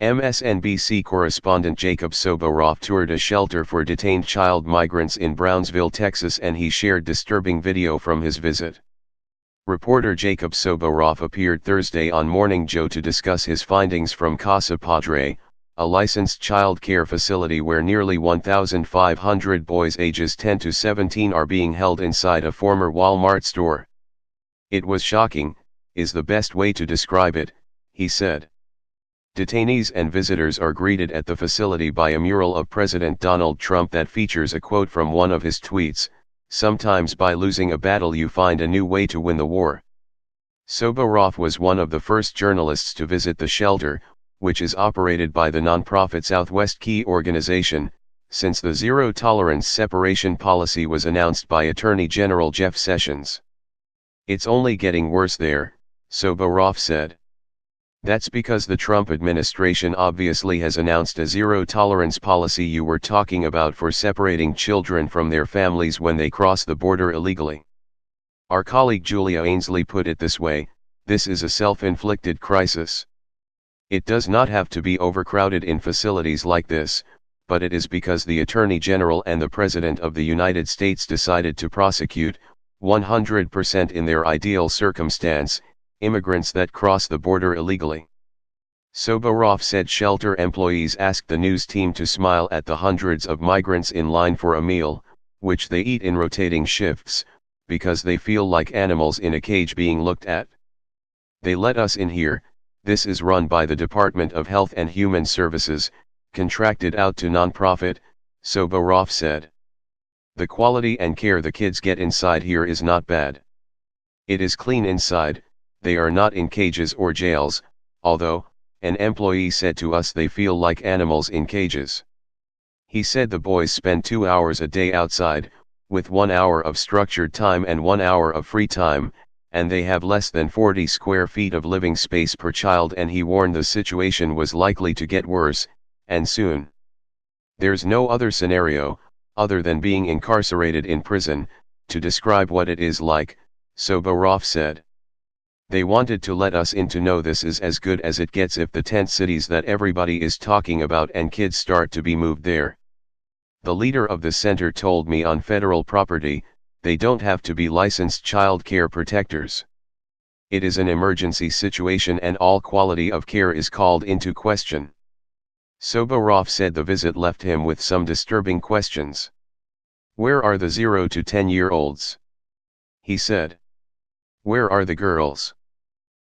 MSNBC correspondent Jacob Soboroff toured a shelter for detained child migrants in Brownsville, Texas, and he shared disturbing video from his visit. Reporter Jacob Soboroff appeared Thursday on Morning Joe to discuss his findings from Casa Padre, a licensed child care facility where nearly 1,500 boys ages 10 to 17 are being held inside a former Walmart store. "It was shocking," is the best way to describe it, he said. Detainees and visitors are greeted at the facility by a mural of President Donald Trump that features a quote from one of his tweets, "Sometimes by losing a battle you find a new way to win the war." Soboroff was one of the first journalists to visit the shelter, which is operated by the nonprofit Southwest Key organization, since the zero-tolerance separation policy was announced by Attorney General Jeff Sessions. "It's only getting worse there," Soboroff said. "That's because the Trump administration obviously has announced a zero-tolerance policy you were talking about for separating children from their families when they cross the border illegally." Our colleague Julia Ainsley put it this way: "This is a self-inflicted crisis. It does not have to be overcrowded in facilities like this, but it is because the Attorney General and the President of the United States decided to prosecute, 100% in their ideal circumstance, immigrants that cross the border illegally." Soboroff said shelter employees asked the news team to smile at the hundreds of migrants in line for a meal, which they eat in rotating shifts, because they feel like animals in a cage being looked at. "They let us in here. This is run by the Department of Health and Human Services, contracted out to nonprofit," Soboroff said. "The quality and care the kids get inside here is not bad. It is clean inside. They are not in cages or jails, although, an employee said to us they feel like animals in cages." He said the boys spend 2 hours a day outside, with 1 hour of structured time and 1 hour of free time, and they have less than 40 square feet of living space per child, and he warned the situation was likely to get worse, and soon. "There's no other scenario, other than being incarcerated in prison, to describe what it is like," Soboroff said. "They wanted to let us in to know this is as good as it gets if the tent cities that everybody is talking about and kids start to be moved there. The leader of the center told me on federal property, they don't have to be licensed child care protectors. It is an emergency situation and all quality of care is called into question." Soboroff said the visit left him with some disturbing questions. "Where are the 0 to 10-year-olds? He said. "Where are the girls?